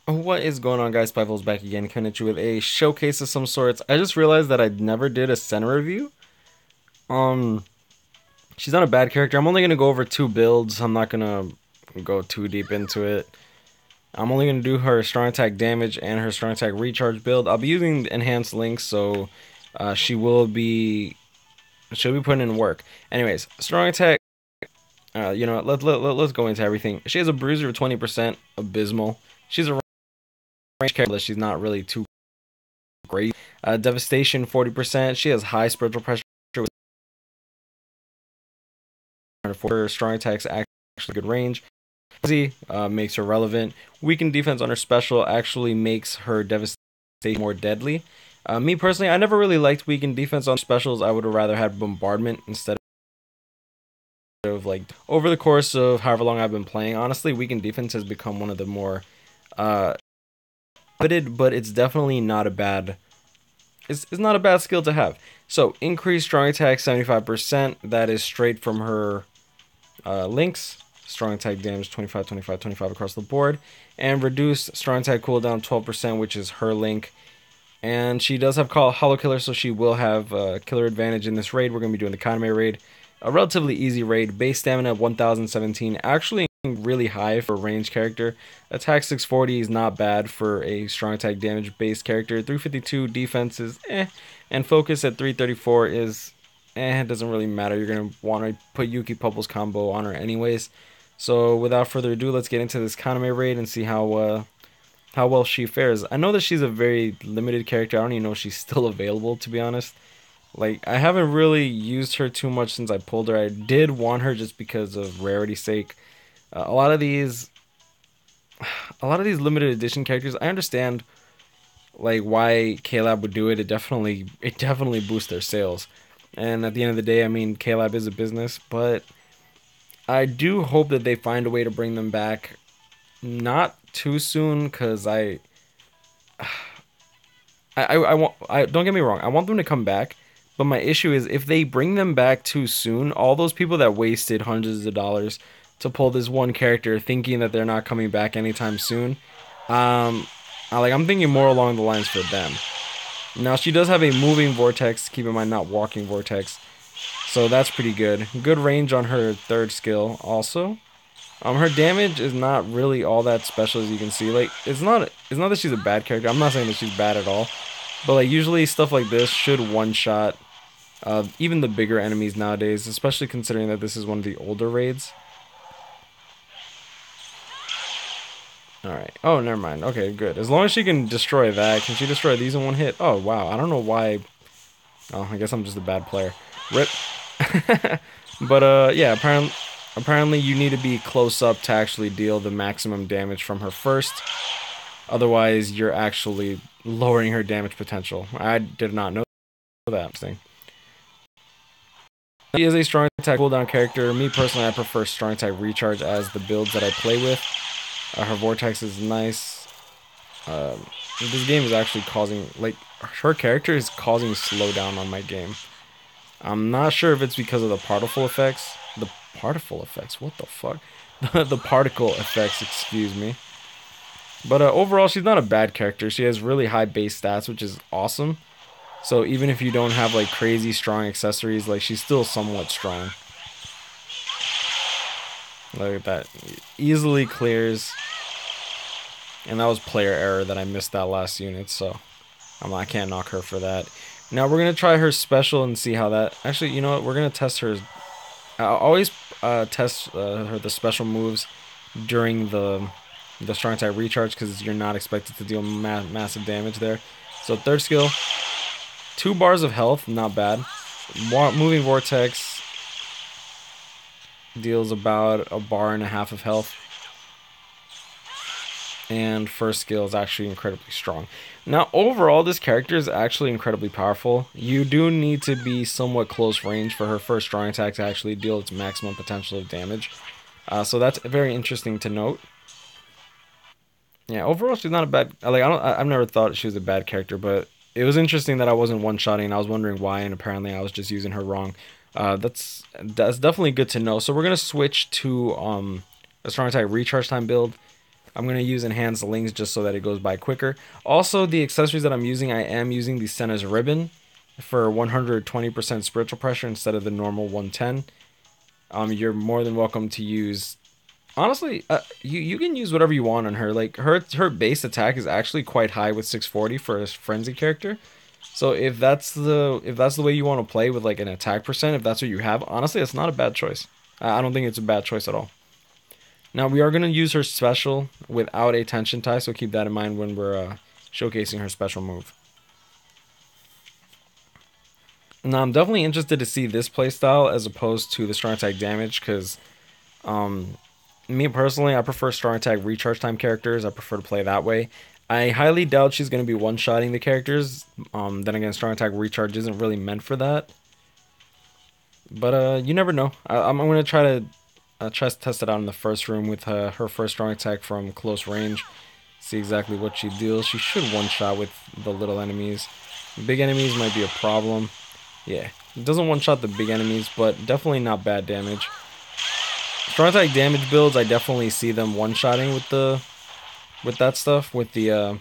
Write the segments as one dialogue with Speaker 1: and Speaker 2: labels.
Speaker 1: What is going on, guys? Spiteful's back again, coming at you with a showcase of some sorts. I just realized that I never did a Senna review. Um, she's not a bad character. I'm only gonna go over two builds. I'm not gonna go too deep into it. I'm only gonna do her strong attack damage and her strong attack recharge build. I'll be using enhanced links, so she'll be putting in work. Anyways, strong attack. Let's go into everything. She has a bruiser of 20%, abysmal. She's a range character that she's not really too great. Devastation 40%. She has high spiritual pressure. For her strong attacks, actually good range. Makes her relevant. Weakened defense on her special actually makes her devastation more deadly. Me personally, I never really liked weakened defense on specials. I would have rather had bombardment instead of like over the course of however long I've been playing. Honestly, weakened defense has become one of the more limited, but it's definitely not a bad. It's not a bad skill to have. So increased strong attack 75%. That is straight from her links. Strong attack damage 25, 25, 25 across the board. And reduced strong attack cooldown 12%, which is her link. And she does have Hollow Killer, so she will have killer advantage in this raid. We're going to be doing the Kaname raid. A relatively easy raid. Base stamina 1017. Actually really high for a range character. Attack 640 is not bad for a strong attack damage based character. 352 defense is and focus at 334 is it doesn't really matter. You're going to want to put Yuki Pupple's combo on her anyways. So without further ado, let's get into this Kaname raid and see how well she fares. I know that she's a very limited character. I don't even know if she's still available, to be honest. Like, I haven't really used her too much since I pulled her. I did want her just because of rarity's sake. A lot of these limited edition characters, I understand like why KLab would do it. It definitely boosts their sales. And at the end of the day, I mean, KLab is a business, but I do hope that they find a way to bring them back not too soon, because I don't get me wrong, I want them to come back, but my issue is if they bring them back too soon, all those people that wasted hundreds of dollars to pull this one character thinking that they're not coming back anytime soon, I'm thinking more along the lines for them. Now, she does have a moving vortex, keep in mind, not walking vortex, so that's pretty good. Good range on her third skill also. Her damage is not really all that special, as you can see. Like, it's not that she's a bad character. I'm not saying that she's bad at all, but like usually stuff like this should one-shot even the bigger enemies nowadays, especially considering that this is one of the older raids. Alright. Oh, never mind. Okay, good. As long as she can destroy that. Can she destroy these in one hit? Oh, wow. I don't know why. Oh, I guess I'm just a bad player. Rip. But, yeah, apparently you need to be close up to actually deal the maximum damage from her first. Otherwise, you're actually lowering her damage potential. I did not know that thing. She is a strong attack cooldown character. Me, personally, I prefer strong attack recharge as the builds that I play with. Her vortex is nice. This game is actually causing, like, her character is causing slowdown on my game. I'm not sure if it's because of the particle effects. The particle effects? What the fuck? The particle effects, excuse me. But overall, she's not a bad character. She has really high base stats, which is awesome. So even if you don't have, like, crazy strong accessories, like, she's still somewhat strong. Look at that. Easily clears. And that was player error that I missed that last unit, so I can't knock her for that. Now we're going to try her special and see how that... Actually, you know what? We're going to test her... I'll always test the special moves during the strong attack recharge, because you're not expected to deal massive damage there. So third skill, 2 bars of health, not bad. Moving vortex deals about 1.5 bars of health. And first skill is actually incredibly strong. Now, overall, this character is actually incredibly powerful. You do need to be somewhat close range for her first strong attack to actually deal its maximum potential of damage. So that's very interesting to note. Yeah, overall, she's not a bad... I've never thought she was a bad character, but it was interesting that I wasn't one-shotting. I was wondering why, and apparently I was just using her wrong. That's definitely good to know. So we're going to switch to a strong attack recharge time build. I'm going to use enhanced links just so that it goes by quicker. Also, the accessories that I'm using, I am using the Senna's ribbon for 120% spiritual pressure instead of the normal 110. You're more than welcome to use. Honestly, you can use whatever you want on her. Like her base attack is actually quite high with 640 for a frenzy character. So if that's the way you want to play with like an attack percent, if that's what you have, honestly, it's not a bad choice. I don't think it's a bad choice at all. Now we are gonna use her special without a tension tie, so keep that in mind when we're showcasing her special move. Now I'm definitely interested to see this playstyle as opposed to the strong attack damage, because me personally, I prefer strong attack recharge time characters. I prefer to play that way. I highly doubt she's going to be one-shotting the characters. Then again, strong attack recharge isn't really meant for that. But you never know. I'm going to try to test it out in the first room with her first strong attack from close range. See exactly what she deals. She should one-shot with the little enemies. Big enemies might be a problem. Yeah, it doesn't one-shot the big enemies, but definitely not bad damage. Strong attack damage builds, I definitely see them one-shotting with that stuff, with the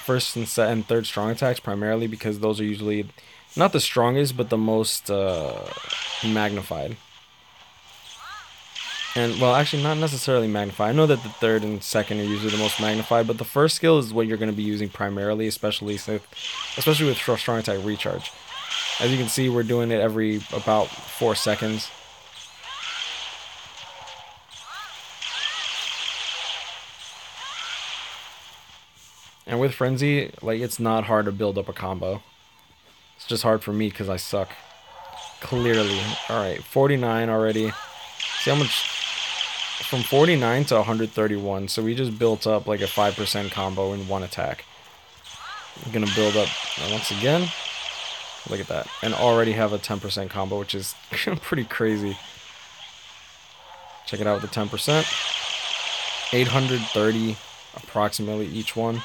Speaker 1: first and third strong attacks primarily, because those are usually not the strongest, but the most magnified. And, well, actually not necessarily magnified. I know that the third and second are usually the most magnified, but the first skill is what you're going to be using primarily, especially with strong attack recharge. As you can see, we're doing it every about 4 seconds. And with Frenzy, like, it's not hard to build up a combo. It's just hard for me because I suck. Clearly. Alright, 49 already. See how much... From 49 to 131, so we just built up like a 5% combo in one attack. I'm gonna build up once again. Look at that. And already have a 10% combo, which is pretty crazy. Check it out with the 10%. 830 approximately each one.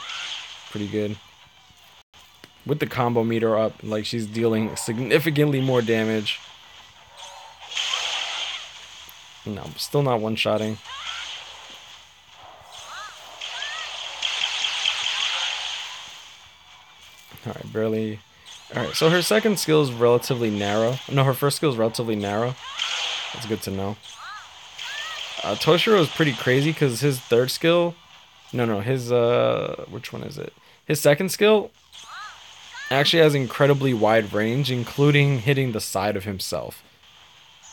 Speaker 1: Pretty good. With the combo meter up, like, she's dealing significantly more damage. No, still not one-shotting. Alright, barely. Alright, so her second skill is relatively narrow. No, her first skill is relatively narrow. That's good to know. Toshiro is pretty crazy because his third skill... No, his, which one is it? His second skill actually has incredibly wide range, including hitting the side of himself.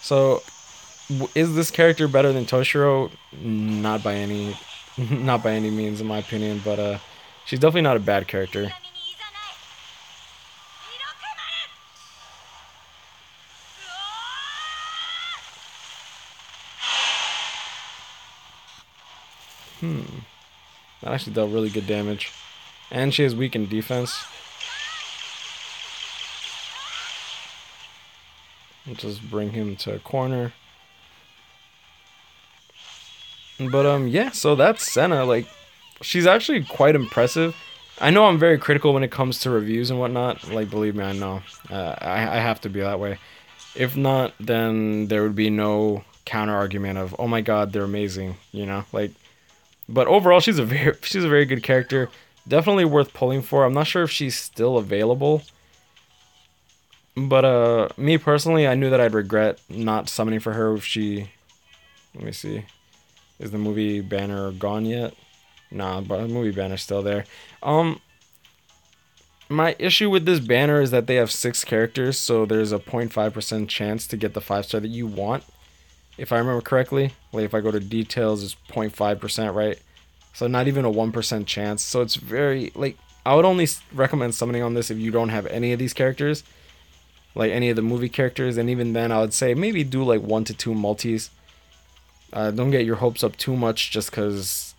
Speaker 1: So... is this character better than Toshiro? Not by any means, in my opinion, but she's definitely not a bad character. That actually dealt really good damage. And she has weakened defense. I'll just bring him to a corner. But yeah, so that's Senna. Like, she's actually quite impressive. I know I'm very critical when it comes to reviews and whatnot. Like, believe me, I know. I have to be that way. If not, then there would be no counter argument of, oh my god, they're amazing, you know? Like, but overall, she's a very good character. Definitely worth pulling for. I'm not sure if she's still available. But me personally, I knew that I'd regret not summoning for her if she... Let me see. Is the movie banner gone yet? Nah, but the movie banner's still there. My issue with this banner is that they have 6 characters, so there's a 0.5% chance to get the 5-star that you want. If I remember correctly, like if I go to details, it's 0.5%, right? So not even a 1% chance. So it's very, like, I would only recommend summoning on this if you don't have any of these characters, like any of the movie characters, and even then I would say maybe do like 1 to 2 multis. Don't get your hopes up too much just because,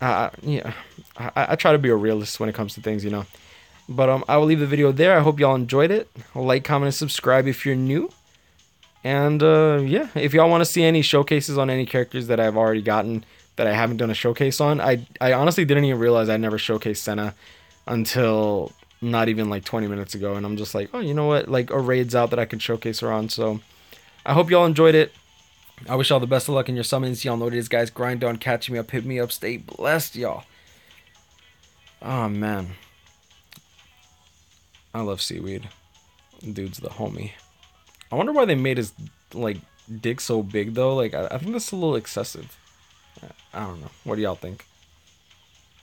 Speaker 1: yeah, I try to be a realist when it comes to things, you know. But I will leave the video there. I hope y'all enjoyed it. Like, comment, and subscribe if you're new. And yeah, if y'all want to see any showcases on any characters that I've already gotten that I haven't done a showcase on, I honestly didn't even realize I never showcased Senna until not even like 20 minutes ago. And I'm just like, oh, you know what? Like, a raid's out that I could showcase her on. So I hope y'all enjoyed it. I wish all the best of luck in your summons. Y'all know what it is, guys. Grind on, catch me up, hit me up. Stay blessed, y'all. Oh, man. I love seaweed. Dude's the homie. I wonder why they made his, like, dick so big, though. Like, I think that's a little excessive. I don't know. What do y'all think?